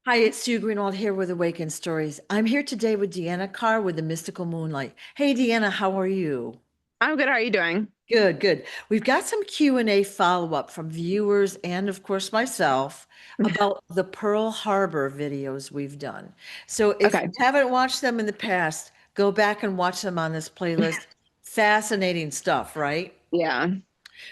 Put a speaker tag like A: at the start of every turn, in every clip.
A: Hi, it's Sue Greenwald here with Awakened Stories. I'm here today with Deanna Carr with the Mystical Moonlight. Hey, Deanna, how are you?
B: I'm good. How are you doing?
A: Good, good. We've got some Q&A follow-up from viewers and, of course, myself about the Pearl Harbor videos we've done. So if you
B: Okay.
A: haven't watched them in the past, go back and watch them on this playlist. Fascinating stuff, right?
B: Yeah.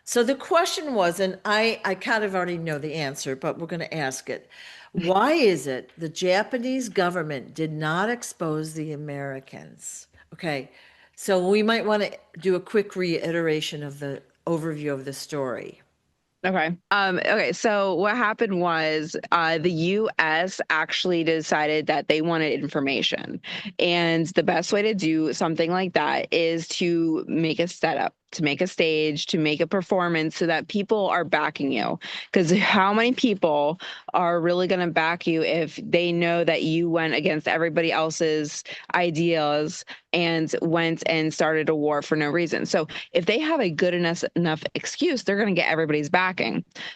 A: So the question was, and I kind of already know the answer, but we're going to ask it. Why is it the Japanese government did not expose the Americans? Okay, so we might want to do a quick reiteration of the overview of the story.
B: Okay. Okay. So what happened was the US actually decided that they wanted information. And the best way to do something like that is to make a setup, to make a stage, to make a performance so that people are backing you. Because how many people are really going to back you if they know that you went against everybody else's ideas and went and started a war for no reason? So if they have a good enough excuse, they're going to get everybody's backing.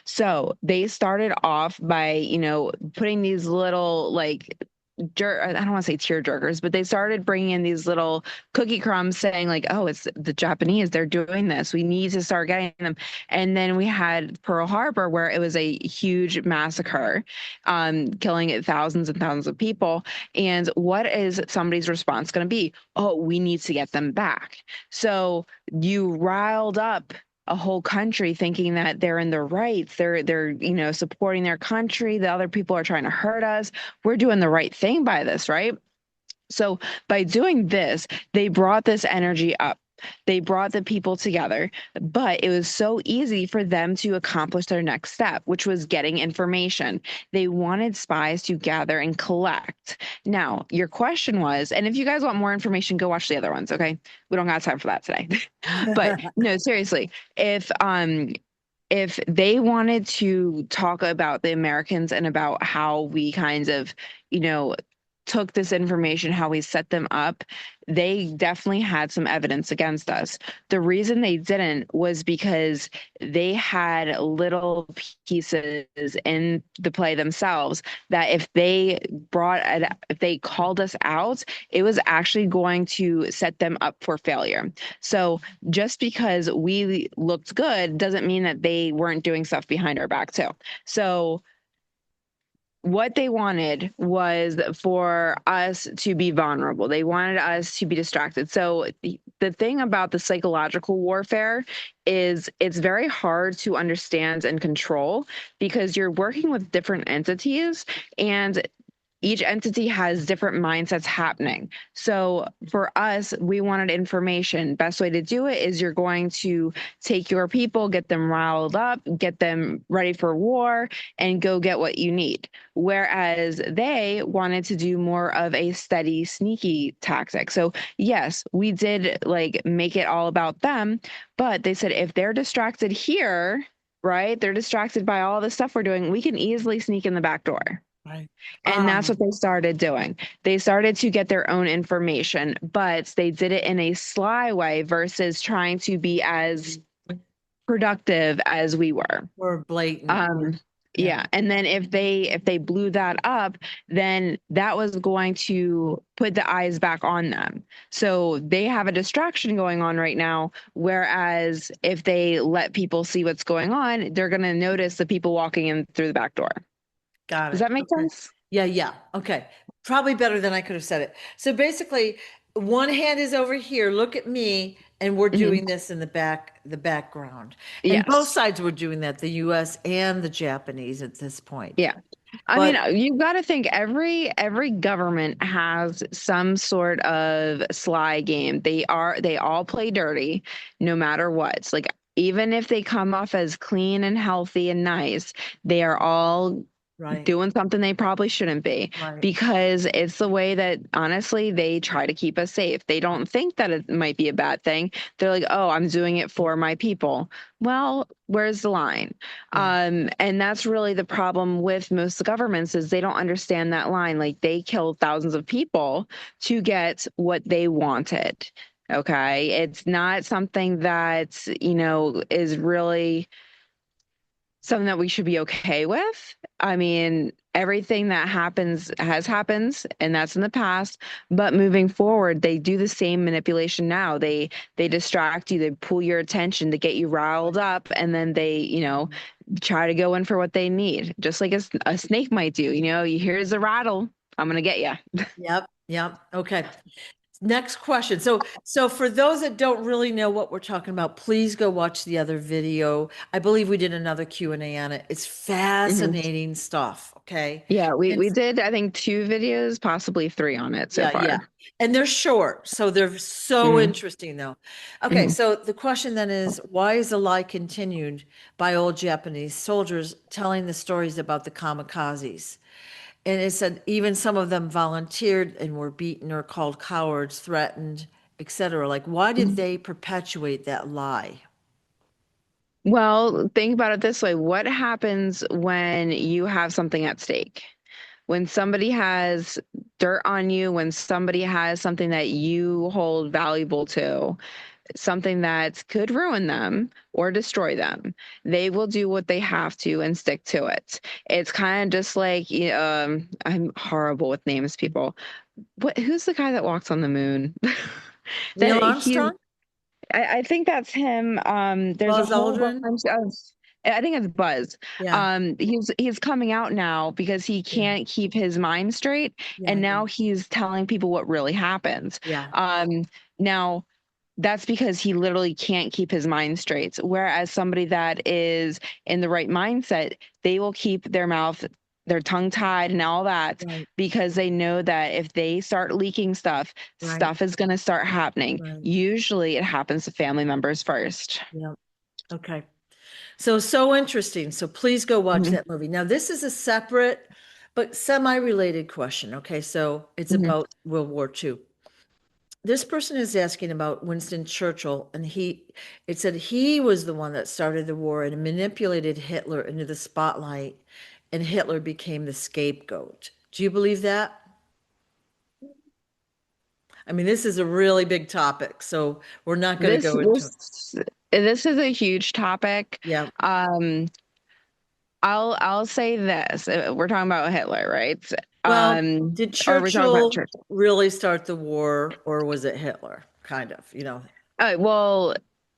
B: So they started off by, putting these little I don't want to say tear jerkers, but they started bringing in these little cookie crumbs saying like, oh, it's the Japanese, they're doing this. We need to start getting them. And then we had Pearl Harbor where it was a huge massacre, killing thousands and thousands of people. And what is somebody's response going to be? Oh, we need to get them back. So you riled up a whole country thinking that they're in their rights. They're supporting their country. The other people are trying to hurt us. We're doing the right thing by this, right? So by doing this, they brought this energy up. They brought the people together, but it was so easy for them to accomplish their next step, which was getting information. They wanted spies to gather and collect. Now, your question was, and if you guys want more information, go watch the other ones, okay? We don't got time for that today. But no, seriously, if they wanted to talk about the Americans and about how we kind of, you know, took this information, how we set them up, they definitely had some evidence against us. The reason they didn't was because they had little pieces in the play themselves that if they called us out, it was actually going to set them up for failure. So just because we looked good doesn't mean that they weren't doing stuff behind our back too. So what they wanted was for us to be vulnerable. They wanted us to be distracted. So the thing about the psychological warfare is it's very hard to understand and control because you're working with different entities and each entity has different mindsets happening. So for us, we wanted information. Best way to do it is you're going to take your people, get them riled up, get them ready for war, and go get what you need. Whereas they wanted to do more of a steady, sneaky tactic. So yes, we did like make it all about them, but they said if they're distracted here, right? They're distracted by all the stuff we're doing, we can easily sneak in the back door.
A: Right.
B: And that's what they started doing. They started to get their own information, but they did it in a sly way versus trying to be as productive as we were.
A: Or blatant.
B: Um,
A: Yeah.
B: yeah, and then if they blew that up, then that was going to put the eyes back on them. So they have a distraction going on right now, whereas if they let people see what's going on, they're going to notice the people walking in through the back door.
A: Got
B: Does
A: it.
B: that make
A: Okay.
B: sense?
A: Yeah, yeah. Okay. Probably better than I could have said it. So basically, one hand is over here. Look at me, and we're
B: Mhm.
A: doing this in the background. And both
B: Yes.
A: sides were doing that, the US and the Japanese at this point.
B: Yeah. I mean,
A: But
B: you've got to think every government has some sort of sly game. They all play dirty no matter what. Like even if they come off as clean and healthy and nice, they are all
A: right,
B: doing something they probably shouldn't be
A: right.
B: because it's the way that honestly they try to keep us safe. They don't think that it might be a bad thing. They're like, "Oh, I'm doing it for my people." Well, where's the line?
A: Yeah.
B: And that's really the problem with most governments is they don't understand that line. Like they killed thousands of people to get what they wanted. Okay. It's not something that, is really something that we should be okay with. I mean, everything that happens has happened and that's in the past, but moving forward, they do the same manipulation now. They distract you, they pull your attention to get you riled up and then they, try to go in for what they need. Just like a snake might do, you hear the rattle, I'm going to get you.
A: Yep, yep. Okay. Next question. So for those that don't really know what we're talking about, please go watch the other video. I believe we did another Q&A on it. It's
B: Mhm.
A: fascinating stuff, okay?
B: Yeah, we
A: And
B: we did I think 2 videos, possibly 3 on it so
A: yeah, yeah.
B: far.
A: And they're short, so they're so
B: Mhm.
A: interesting though. Okay,
B: Mhm.
A: so the question then is, why is the lie continued by old Japanese soldiers telling the stories about the kamikazes? And it said even some of them volunteered and were beaten or called cowards, threatened, etc. Like, why did they perpetuate that lie?
B: Well, think about it this way. What happens when you have something at stake? When somebody has dirt on you, when somebody has something that you hold valuable to, something that could ruin them or destroy them, they will do what they have to and stick to it. It's kind of just like, I'm horrible with names, people. Who's the guy that walks on the moon?
A: Neil
B: That he's
A: Armstrong?
B: I think that's him. There's a
A: Buzz
B: whole
A: Aldrin?
B: bunch of, I think it's Buzz.
A: Yeah,
B: He's coming out now because he
A: yeah,
B: can't keep his mind straight,
A: yeah,
B: and
A: yeah,
B: now he's telling people what really happened.
A: yeah.
B: Now that's because he literally can't keep his mind straight. Whereas somebody that is in the right mindset, they will keep their mouth, their tongue tied and all that
A: Right,
B: because they know that if they start leaking stuff,
A: right,
B: stuff is going to start happening.
A: right.
B: Usually it happens to family members first.
A: Yeah. Okay. So interesting. So please go watch
B: Mhm,
A: that movie. Now, this is a separate but semi-related question. Okay, so it's
B: mhm.
A: about World War II. This person is asking about Winston Churchill, and it said he was the one that started the war and manipulated Hitler into the spotlight, and Hitler became the scapegoat. Do you believe that? I mean, this is a really big topic, so we're not going to
B: This
A: go into it.
B: this this is a huge topic.
A: Yeah.
B: Um, I'll say this. We're talking about Hitler, right?
A: Well, did
B: Or are we talking about
A: Churchill
B: Churchill?
A: really start the war, or was it Hitler? Kind of,
B: Well,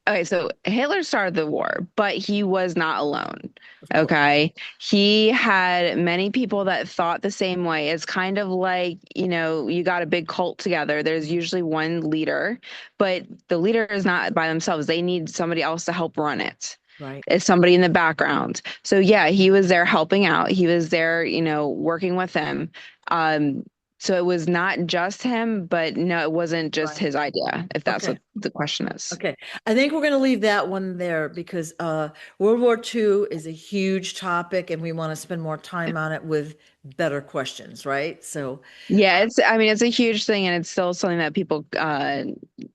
B: okay, so Hitler started the war, but he was not alone.
A: of course.
B: Okay. He had many people that thought the same way. It's kind of like, you got a big cult together. There's usually one leader, but the leader is not by themselves. They need somebody else to help run it.
A: Right.
B: It's somebody in the background. So yeah, he was there helping out. He was there, working with them. Um, so it was not just him, but no, it wasn't just
A: Right.
B: his idea, if that's
A: Okay.
B: what the question is.
A: Okay. I think we're going to leave that one there because World War II is a huge topic and we want to spend more time on it with better questions, right? So
B: Yeah, I mean, it's a huge thing and it's still something that people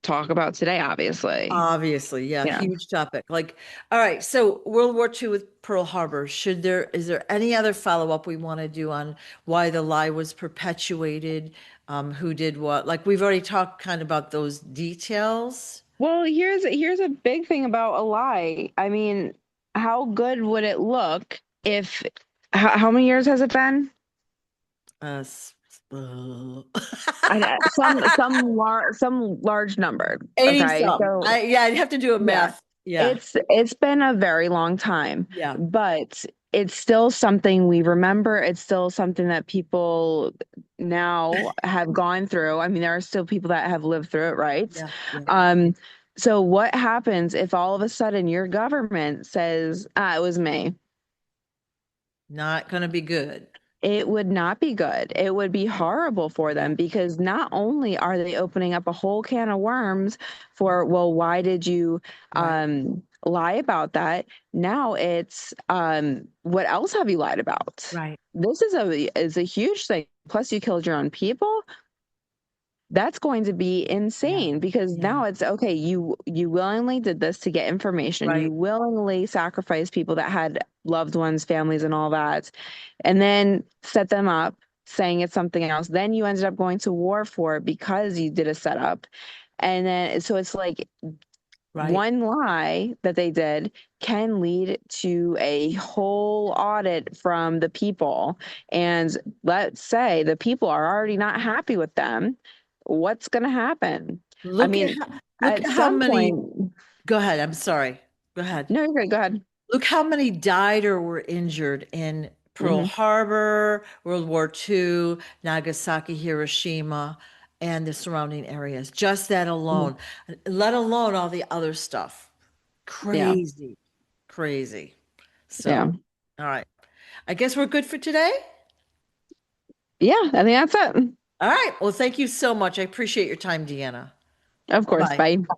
B: talk about today, obviously.
A: obviously, yeah,
B: Yeah.
A: huge topic. Like, all right, so World War II with Pearl Harbor. Is there any other follow-up we want to do on why the lie was perpetuated, who did what? Like we've already talked kind of about those details.
B: Well, here's a big thing about a lie. I mean, how good would it look if how many years has it been?
A: Uh, s- uh,
B: Some large number.
A: 80
B: Okay,
A: some.
B: so
A: Yeah, I'd have to do a
B: yeah,
A: math. Yeah,
B: it's been a very long time,
A: yeah,
B: but it's still something we remember. It's still something that people now have gone through. I mean, there are still people that have lived through it, right?
A: yeah, yeah.
B: Um, so what happens if all of a sudden your government says, it was me?
A: Not gonna be good.
B: It would not be good. It would be horrible for
A: Yeah,
B: them because not only are they opening up a whole can of worms for, well, why did you
A: right,
B: lie about that? Now it's what else have you lied about?
A: right.
B: This is a huge thing. Plus, you killed your own people. That's going to be
A: Yeah,
B: insane because
A: yeah,
B: now it's okay, you willingly did this to get information. You
A: right,
B: willingly sacrificed people that had loved ones, families, and all that, and then set them up saying it's something else. Then you ended up going to war for it because you did a setup. And then so it's like
A: Right.
B: one lie that they did can lead to a whole audit from the people. And let's say the people are already not happy with them. What's going to happen? I
A: Look at
B: mean,
A: how, look
B: at
A: at how
B: some
A: many,
B: point,
A: go ahead. I'm sorry. Go ahead.
B: no, you're good. Go ahead.
A: Look how many died or were injured in Pearl
B: Hmm.
A: Harbor, World War II, Nagasaki, Hiroshima, and the surrounding areas. Just that
B: Hmm.
A: alone, let alone all the other stuff.
B: Yeah.
A: Crazy, crazy. So,
B: Yeah.
A: all right. I guess we're good for today.
B: Yeah. I think that's it.
A: All right. Well, thank you so much. I appreciate your time, Deanna.
B: Of course.
A: Bye-bye.
B: Bye.